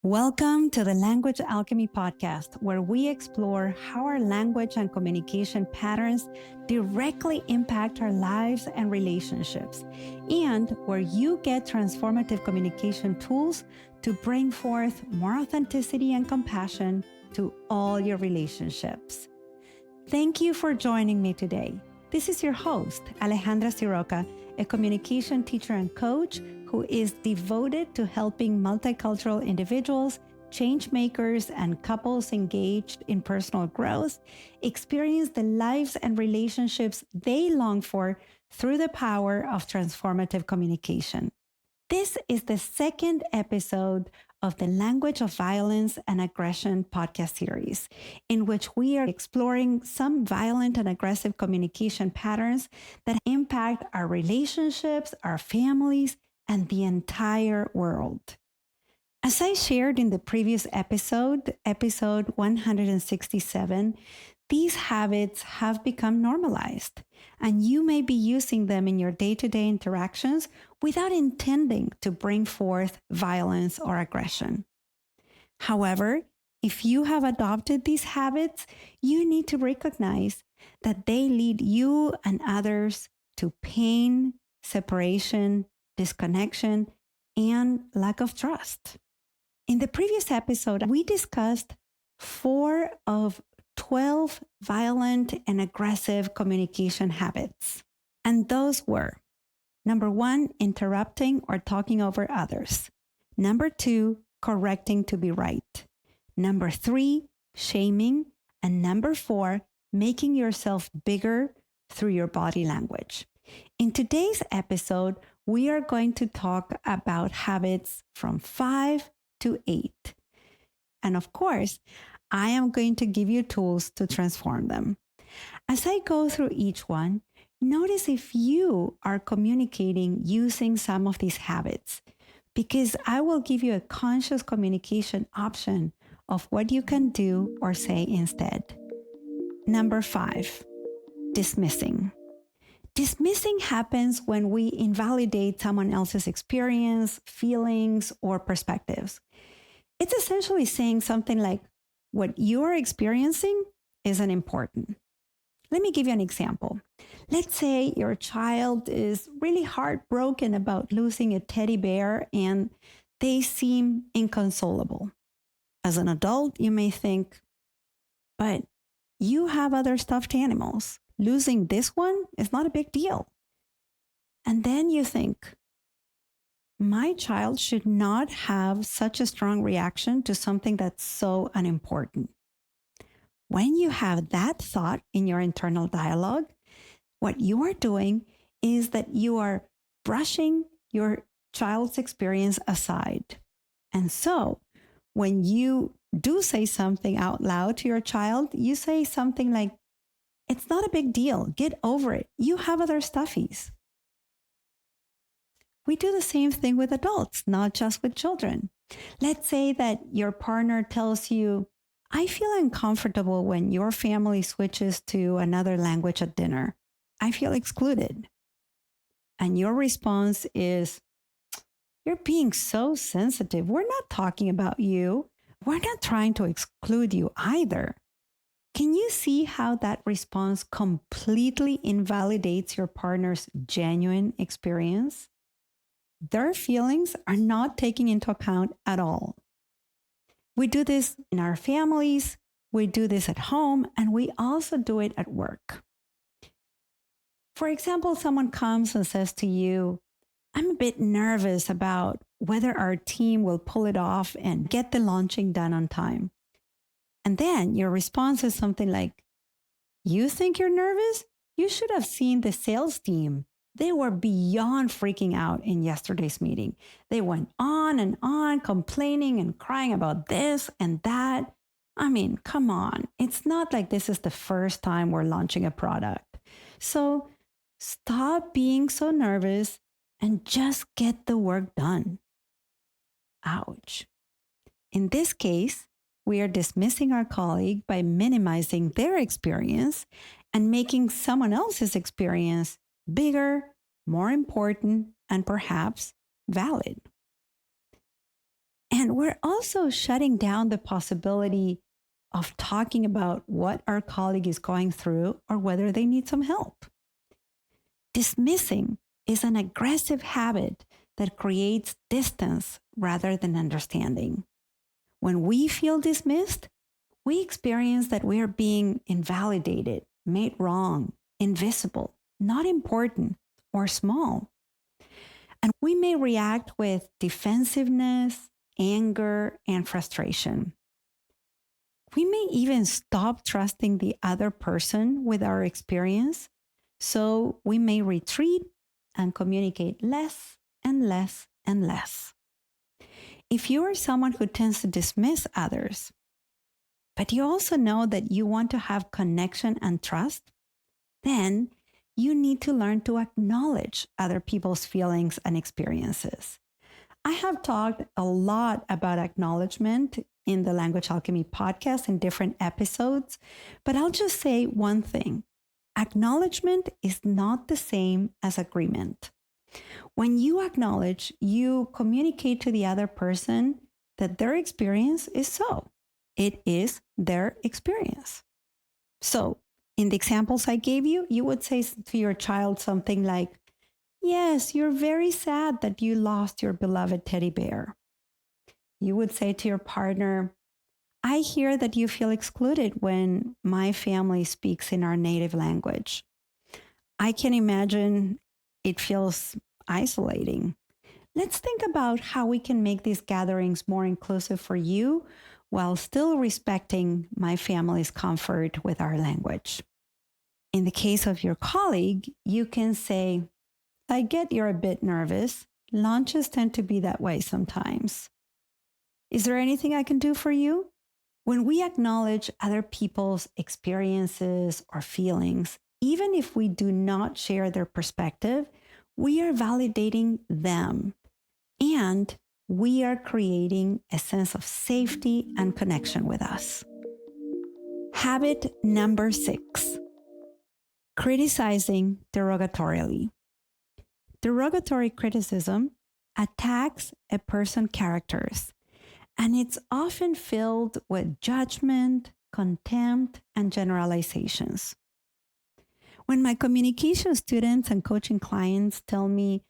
Welcome to the Language Alchemy Podcast, where we explore how our language and communication patterns directly impact our lives and relationships, and where you get transformative communication tools to bring forth more authenticity and compassion to all your relationships. Thank you for joining me today. This is your host, Alejandra Siroka, a communication teacher and coach who is devoted to helping multicultural individuals, change makers, and couples engaged in personal growth experience the lives and relationships they long for through the power of transformative communication. This is the second episode of the Language of Violence and Aggression podcast series, in which we are exploring some violent and aggressive communication patterns that impact our relationships, our families, and the entire world. As I shared in the previous episode 167, these habits have become normalized, and you may be using them in your day-to-day interactions without intending to bring forth violence or aggression. However, if you have adopted these habits, you need to recognize that they lead you and others to pain, separation, disconnection, and lack of trust. In the previous episode, we discussed 4 of 12 violent and aggressive communication habits. And those were: number 1, interrupting or talking over others. Number 2, correcting to be right. Number 3, shaming. And number 4, making yourself bigger through your body language. In today's episode, we are going to talk about habits from 5 to 8. And of course, I am going to give you tools to transform them. As I go through each one, notice if you are communicating using some of these habits, because I will give you a conscious communication option of what you can do or say instead. Number 5, dismissing. Dismissing happens when we invalidate someone else's experience, feelings, or perspectives. It's essentially saying something like, what you're experiencing isn't important. Let me give you an example. Let's say your child is really heartbroken about losing a teddy bear and they seem inconsolable. As an adult, you may think, but you have other stuffed animals. Losing this one is not a big deal. And then you think, my child should not have such a strong reaction to something that's so unimportant. When you have that thought in your internal dialogue, what you are doing is that you are brushing your child's experience aside. And so when you do say something out loud to your child, you say something like, it's not a big deal. Get over it. You have other stuffies. We do the same thing with adults, not just with children. Let's say that your partner tells you, I feel uncomfortable when your family switches to another language at dinner. I feel excluded. And your response is, you're being so sensitive. We're not talking about you. We're not trying to exclude you either. Can you see how that response completely invalidates your partner's genuine experience? Their feelings are not taken into account at all. We do this in our families, we do this at home, and we also do it at work. For example, someone comes and says to you, I'm a bit nervous about whether our team will pull it off and get the launching done on time. And then your response is something like, you think you're nervous? You should have seen the sales team. They were beyond freaking out in yesterday's meeting. They went on and on, complaining and crying about this and that. I mean, come on. It's not like this is the first time we're launching a product. So stop being so nervous and just get the work done. Ouch. In this case, we are dismissing our colleague by minimizing their experience and making someone else's experience bigger, more important, and perhaps valid. And we're also shutting down the possibility of talking about what our colleague is going through or whether they need some help. Dismissing is an aggressive habit that creates distance rather than understanding. When we feel dismissed, we experience that we are being invalidated, made wrong, invisible, not important, or small. And we may react with defensiveness, anger, and frustration. We may even stop trusting the other person with our experience. So we may retreat and communicate less and less and less. If you are someone who tends to dismiss others, but you also know that you want to have connection and trust, then you need to learn to acknowledge other people's feelings and experiences. I have talked a lot about acknowledgement in the Language Alchemy podcast in different episodes, but I'll just say one thing. Acknowledgement is not the same as agreement. When you acknowledge, you communicate to the other person that their experience is so. It is their experience. So, in the examples I gave you, you would say to your child something like, "Yes, you're very sad that you lost your beloved teddy bear." You would say to your partner, "I hear that you feel excluded when my family speaks in our native language. I can imagine it feels isolating. Let's think about how we can make these gatherings more inclusive for you while still respecting my family's comfort with our language." In the case of your colleague, you can say, "I get you're a bit nervous. Launches tend to be that way sometimes. Is there anything I can do for you?" When we acknowledge other people's experiences or feelings, even if we do not share their perspective, we are validating them and we are creating a sense of safety and connection with us. Habit number 6, criticizing derogatorily. Derogatory criticism attacks a person's characters, and it's often filled with judgment, contempt, and generalizations. When my communication students and coaching clients tell me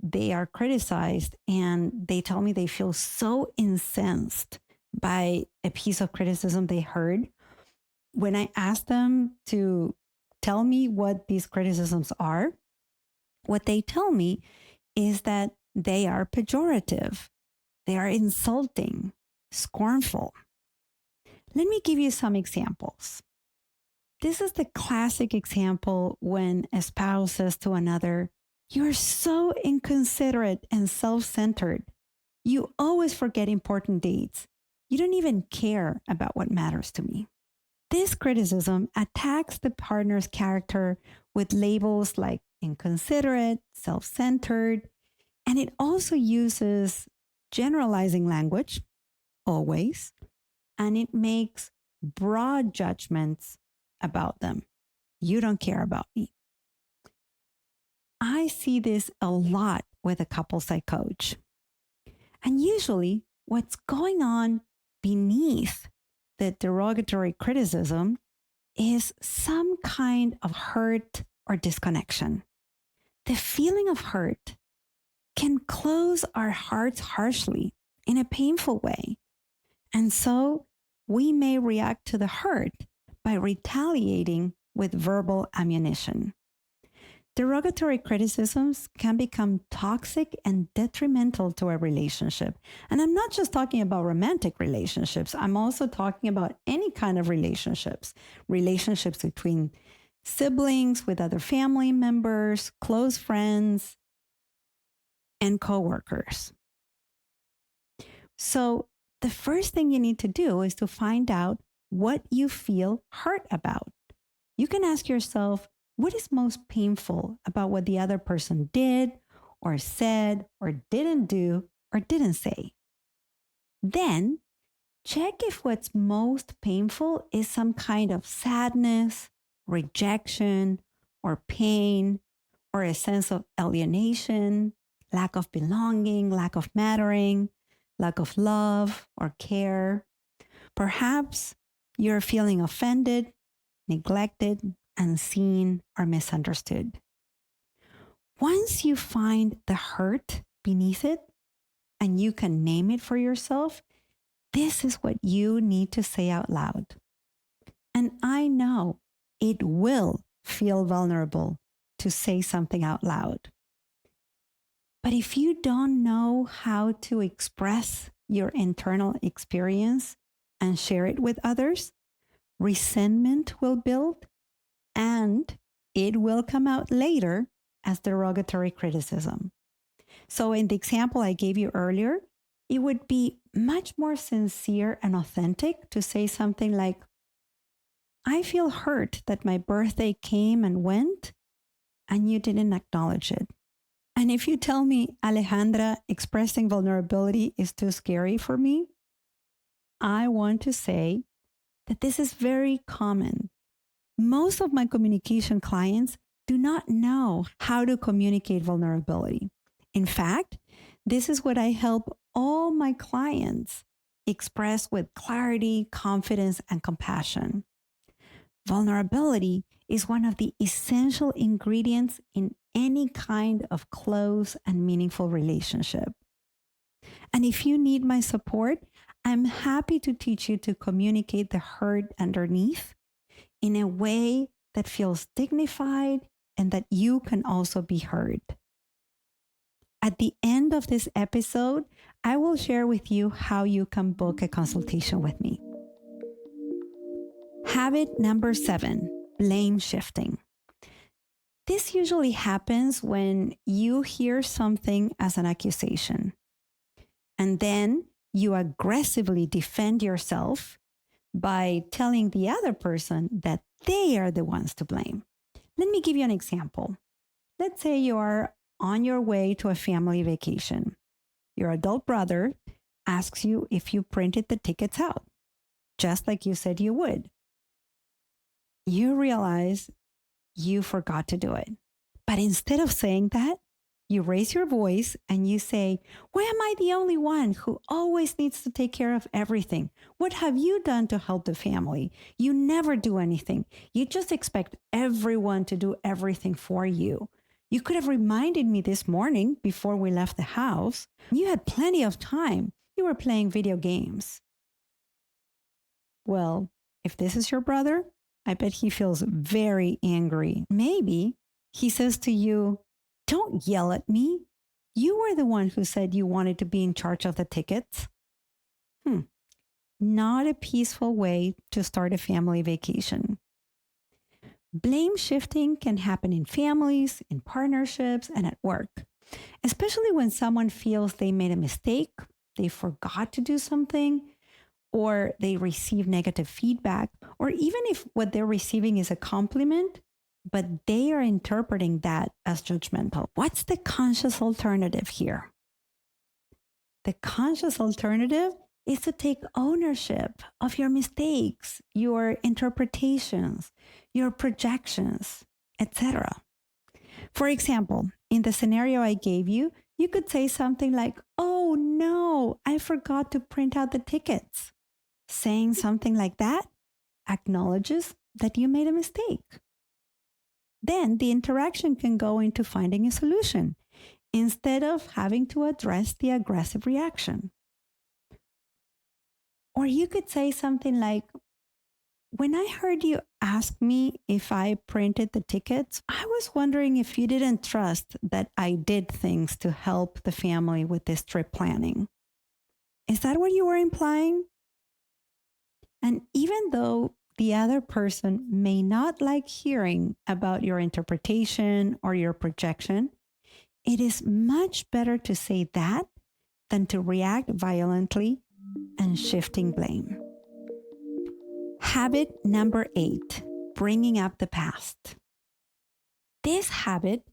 they are criticized and they tell me they feel so incensed by a piece of criticism they heard, when I ask them to tell me what these criticisms are, what they tell me is that they are pejorative, they are insulting, scornful. Let me give you some examples. This is the classic example when a spouse says to another, "You're so inconsiderate and self-centered. You always forget important dates. You don't even care about what matters to me." This criticism attacks the partner's character with labels like inconsiderate, self-centered, and it also uses generalizing language, always, and it makes broad judgments about them. You don't care about me. I see this a lot with the couples I coach. And usually, what's going on beneath the derogatory criticism is some kind of hurt or disconnection. The feeling of hurt can close our hearts harshly in a painful way. And so we may react to the hurt by retaliating with verbal ammunition. Derogatory criticisms can become toxic and detrimental to a relationship. And I'm not just talking about romantic relationships. I'm also talking about any kind of relationships, relationships between siblings, with other family members, close friends, and coworkers. So the first thing you need to do is to find out what you feel hurt about. You can ask yourself, what is most painful about what the other person did or said or didn't do or didn't say? Then check if what's most painful is some kind of sadness, rejection, or pain, or a sense of alienation, lack of belonging, lack of mattering, lack of love or care. Perhaps you're feeling offended, neglected, unseen, or misunderstood. Once you find the hurt beneath it and you can name it for yourself, this is what you need to say out loud. And I know it will feel vulnerable to say something out loud. But if you don't know how to express your internal experience and share it with others, resentment will build and it will come out later as derogatory criticism. So, in the example I gave you earlier, it would be much more sincere and authentic to say something like, I feel hurt that my birthday came and went and you didn't acknowledge it. And if you tell me, Alejandra, expressing vulnerability is too scary for me, I want to say that this is very common. Most of my communication clients do not know how to communicate vulnerability. In fact, this is what I help all my clients express with clarity, confidence, and compassion. Vulnerability is one of the essential ingredients in any kind of close and meaningful relationship. And if you need my support, I'm happy to teach you to communicate the hurt underneath in a way that feels dignified and that you can also be heard. At the end of this episode, I will share with you how you can book a consultation with me. Habit number 7, blame shifting. This usually happens when you hear something as an accusation, and then you aggressively defend yourself by telling the other person that they are the ones to blame. Let me give you an example. Let's say you are on your way to a family vacation. Your adult brother asks you if you printed the tickets out, just like you said you would. You realize you forgot to do it. But instead of saying that, you raise your voice and you say, why am I the only one who always needs to take care of everything? What have you done to help the family? You never do anything. You just expect everyone to do everything for you. You could have reminded me this morning before we left the house. You had plenty of time. You were playing video games. Well, if this is your brother, I bet he feels very angry. Maybe he says to you, don't yell at me. You were the one who said you wanted to be in charge of the tickets. Not a peaceful way to start a family vacation. Blame shifting can happen in families, in partnerships, and at work, especially when someone feels they made a mistake, they forgot to do something, or they receive negative feedback, or even if what they're receiving is a compliment, but they are interpreting that as judgmental. What's the conscious alternative here? The conscious alternative is to take ownership of your mistakes, your interpretations, your projections, etc. For example, in the scenario I gave you, you could say something like, oh no, I forgot to print out the tickets. Saying something like that acknowledges that you made a mistake. Then the interaction can go into finding a solution instead of having to address the aggressive reaction. Or you could say something like, when I heard you ask me if I printed the tickets, I was wondering if you didn't trust that I did things to help the family with this trip planning. Is that what you were implying? And even though the other person may not like hearing about your interpretation or your projection, it is much better to say that than to react violently and shifting blame. Habit number 8, bringing up the past. This habit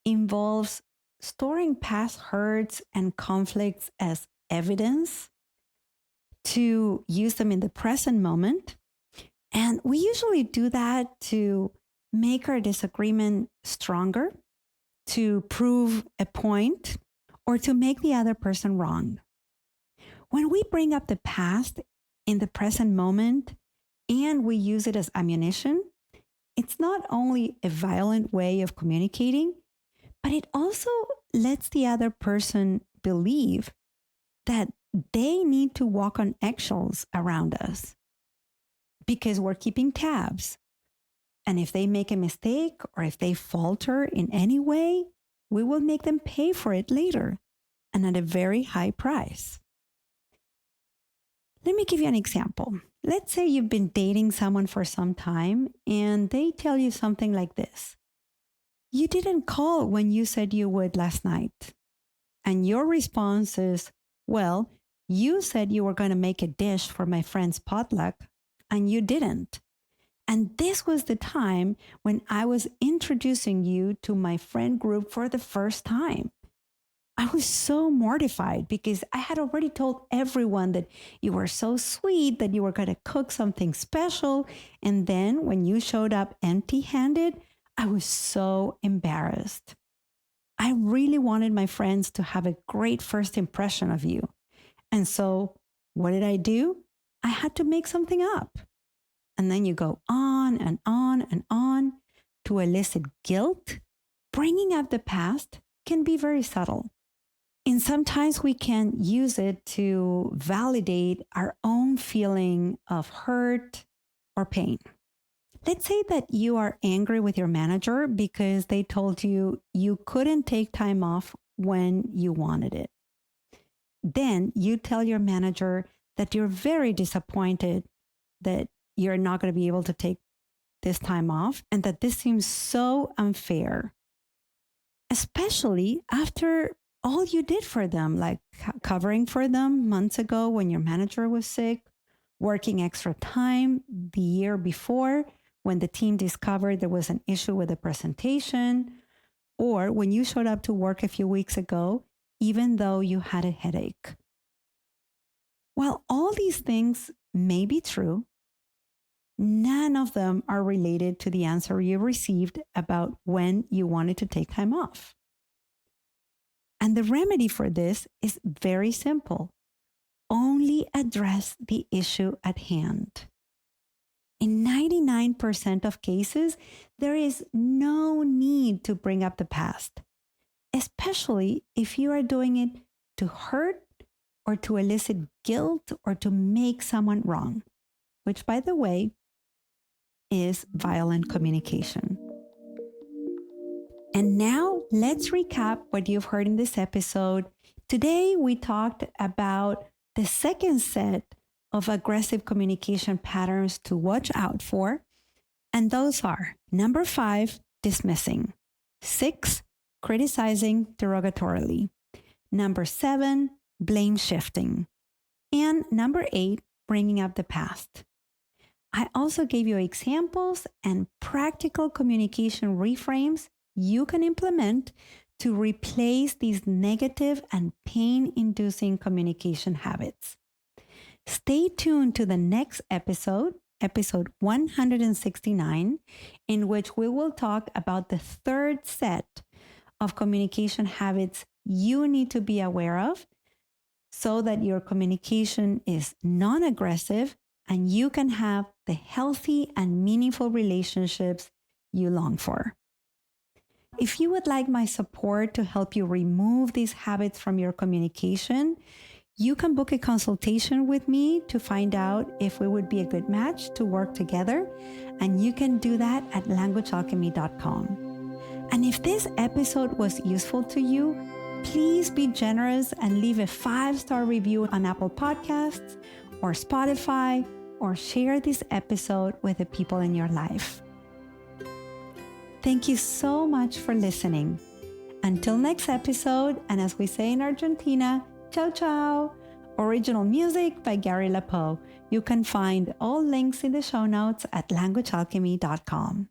involves storing past hurts and conflicts as evidence to use them in the present moment. And we usually do that to make our disagreement stronger, to prove a point, or to make the other person wrong. When we bring up the past in the present moment and we use it as ammunition, it's not only a violent way of communicating, but it also lets the other person believe that they need to walk on eggshells around us because we're keeping tabs. And if they make a mistake or if they falter in any way, we will make them pay for it later and at a very high price. Let me give you an example. Let's say you've been dating someone for some time and they tell you something like this. You didn't call when you said you would last night. And your response is, well, you said you were going to make a dish for my friend's potluck and you didn't. And this was the time when I was introducing you to my friend group for the first time. I was so mortified because I had already told everyone that you were so sweet, that you were going to cook something special. And then when you showed up empty-handed, I was so embarrassed. I really wanted my friends to have a great first impression of you. And so what did I do? I had to make something up. And then you go on and on and on to elicit guilt. Bringing up the past can be very subtle. And sometimes we can use it to validate our own feeling of hurt or pain. Let's say that you are angry with your manager because they told you you couldn't take time off when you wanted it. Then you tell your manager that you're very disappointed that you're not going to be able to take this time off and that this seems so unfair, especially after all you did for them, like covering for them months ago when your manager was sick, working extra time the year before when the team discovered there was an issue with the presentation, or when you showed up to work a few weeks ago, even though you had a headache. While all these things may be true, none of them are related to the answer you received about when you wanted to take time off. And the remedy for this is very simple. Only address the issue at hand. In 99% of cases, there is no need to bring up the past, especially if you are doing it to hurt or to elicit guilt or to make someone wrong, which, by the way, is violent communication. And now let's recap what you've heard in this episode. Today, we talked about the second set of aggressive communication patterns to watch out for. And those are number 5, dismissing. 6, criticizing derogatorily. Number 7, blame shifting. And number 8, bringing up the past. I also gave you examples and practical communication reframes you can implement to replace these negative and pain-inducing communication habits. Stay tuned to the next episode, episode 169, in which we will talk about the third set of communication habits you need to be aware of so that your communication is non-aggressive and you can have the healthy and meaningful relationships you long for. If you would like my support to help you remove these habits from your communication, you can book a consultation with me to find out if we would be a good match to work together. And you can do that at languagealchemy.com. And if this episode was useful to you, please be generous and leave a 5-star review on Apple Podcasts or Spotify, or share this episode with the people in your life. Thank you so much for listening. Until next episode, and as we say in Argentina, ciao ciao. Original music by Gary LaPoe. You can find all links in the show notes at languagealchemy.com.